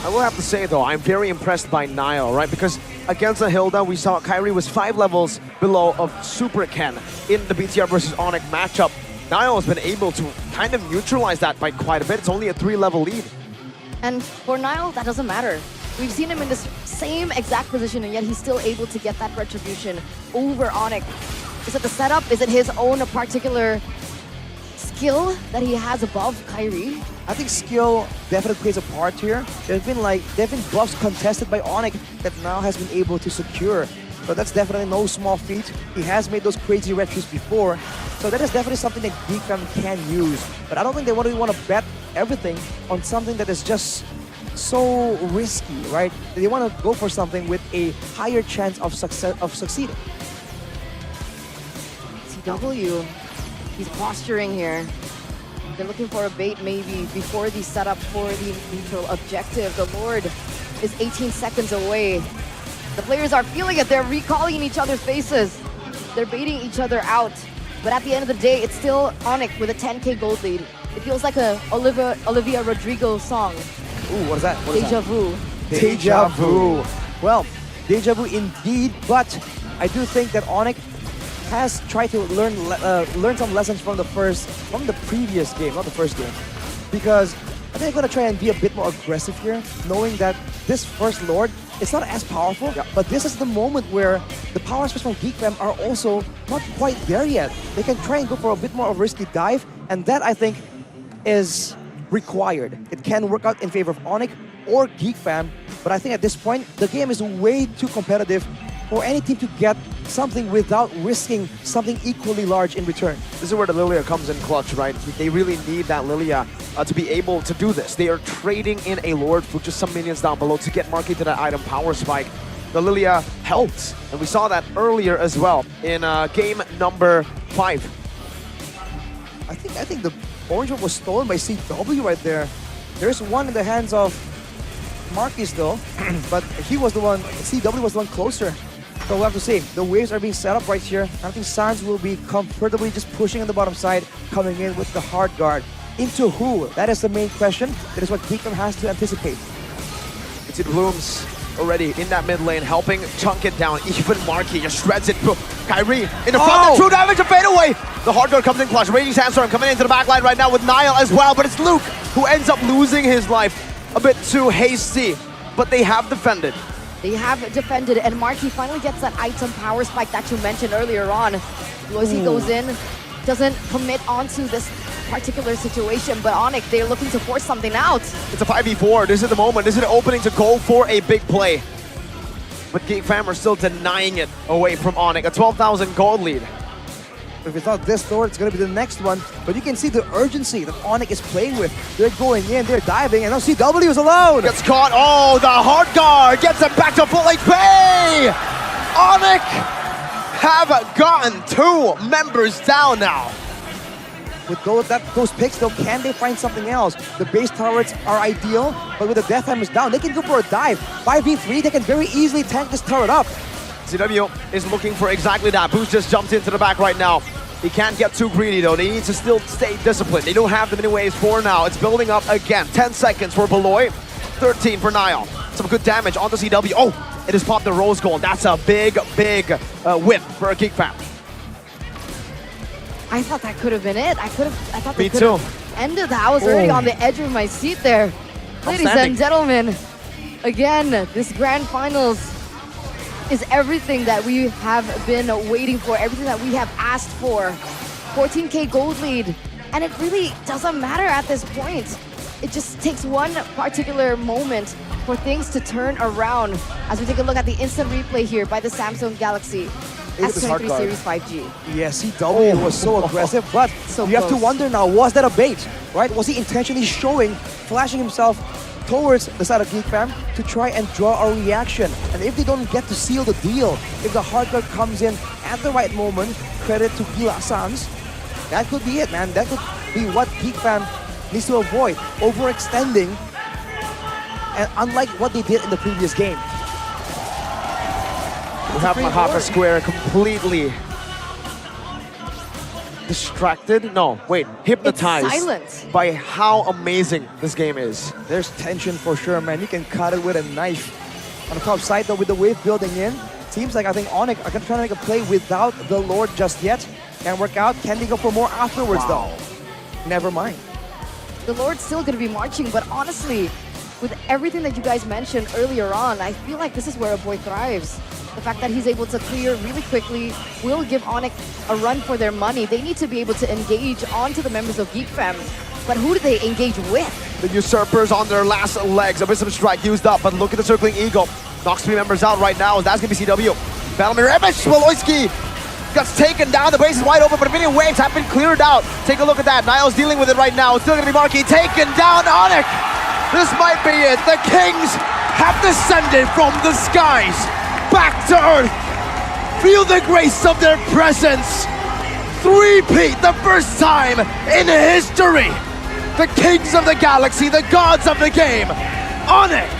I will have to say though, I'm very impressed by Niall, right? Because against the Hilda, we saw Kyrie was 5 levels below of Super Ken in the BTR versus Onic matchup. Niall has been able to kind of neutralize that by quite a bit. It's only a 3-level lead. And for Niall, that doesn't matter. We've seen him in this same exact position, and yet he's still able to get that retribution over Onic. Is it the setup? Is it his own particular skill that he has above Kyrie? I think skill definitely plays a part here. There have been buffs contested by Onic that now has been able to secure. So that's definitely no small feat. He has made those crazy retries before. So that is definitely something that Geekfam can use. But I don't think they really want to bet everything on something that is just so risky, right? They want to go for something with a higher chance of succeeding. CW, he's posturing here. They're looking for a bait maybe before the setup for the neutral objective. The Lord is 18 seconds away. The players are feeling it. They're recalling in each other's faces. They're baiting each other out. But at the end of the day, it's still Onic with a 10K gold lead. It feels like a Olivia Rodrigo song. Ooh, what is that? Deja vu. Deja vu. Well, deja vu indeed, but I do think that Onic has tried to learn some lessons from the previous game, not the first game, because I think they're gonna try and be a bit more aggressive here, knowing that this first Lord is not as powerful, but this is the moment where the power aspects from Geekfam are also not quite there yet. They can try and go for a bit more of a risky dive, and that I think is required. It can work out in favor of Onic or Geekfam, but I think at this point the game is way too competitive for any team to get something without risking something equally large in return. This is where the Lilia comes in clutch, right? They really need that Lilia to be able to do this. They are trading in a Lord for just some minions down below to get Marky to that item power spike. The Lilia helped, and we saw that earlier as well in game number 5. I think the orange one was stolen by CW right there. There's one in the hands of Marquis though, but CW was the one closer. So we'll have to see. The waves are being set up right here. I think Sans will be comfortably just pushing on the bottom side, coming in with the hard guard. Into who? That is the main question. That is what Geekfam has to anticipate. You see the Blooms already in that mid lane, helping chunk it down. Even Marky just shreds it. Kyrie in the front, the true damage, a fade away. The hard guard comes in clutch. Raging Sandstorm coming into the back line right now with Niall as well, but it's Luke who ends up losing his life a bit too hasty. But they have defended. They have defended, and Marky finally gets that item power spike that you mentioned earlier on. Loisy goes in, doesn't commit onto this particular situation, but Onic, they're looking to force something out. It's a 5v4. This is the moment. This is the opening to go for a big play. But Geekfam are still denying it away from Onic. A 12,000 gold lead. If it's not this Lord, it's going to be the next one. But you can see the urgency that Onic is playing with. They're going in, they're diving, and now CW is alone. Gets caught. Oh, the hard guard gets it back to full HP. Onic have gotten 2 members down now. With those picks though, can they find something else? The base turrets are ideal, but with the death hammers down, they can go for a dive. 5v3, they can very easily tank this turret up. CW is looking for exactly that. Boost just jumped into the back right now. He can't get too greedy though. They need to still stay disciplined. They don't have the many waves for now. It's building up again. 10 seconds for Beloy, 13 for Niall. Some good damage on the CW. Oh, it has popped the Rose Gold. That's a big whip for a Geekfam. I thought that could have been it. I thought Me they could too. have ended that. I was already on the edge of my seat there. Ladies and gentlemen, again, this grand finals is everything that we have been waiting for, everything that we have asked for. 14K gold lead, and it really doesn't matter at this point. It just takes one particular moment for things to turn around. As we take a look at the instant replay here by the Samsung Galaxy S23 Series 5G. Yeah, CW was so aggressive, but So you have to close. wonder now, was that a bait, right? Was he intentionally flashing himself towards the side of Geekfam to try and draw a reaction? And if they don't get to seal the deal, if the hard guard comes in at the right moment, credit to Gila Sans, that could be it, man. That could be what Geekfam needs to avoid, overextending, and unlike what they did in the previous game. We have Mahaka Square completely distracted. No, wait, hypnotized silent. by how amazing this game is. There's tension for sure, man. You can cut it with a knife. On the top side, though, with the wave building in, seems like I think Onic are gonna try to make a play without the Lord just yet. Can't work out. Can they go for more afterwards, though? Never mind. The Lord's still going to be marching, but honestly, with everything that you guys mentioned earlier on, I feel like this is where a boy thrives. The fact that he's able to clear really quickly will give Onic a run for their money. They need to be able to engage onto the members of Geek Fam. But who do they engage with? The Usurpers on their last legs. A Wisdom Strike used up, but look at the Circling Eagle. Knocks 3 members out right now, and that's going to be CW. Battlemir Rebish, Woloyski gets taken down. The base is wide open, but minion waves have been cleared out. Take a look at that. Niall's dealing with it right now. It's still going to be Marky taken down. Onic! This might be it. The Kings have descended from the skies back to Earth. Feel the grace of their presence. 3-peat, the first time in history. The Kings of the Galaxy, the gods of the game. Onic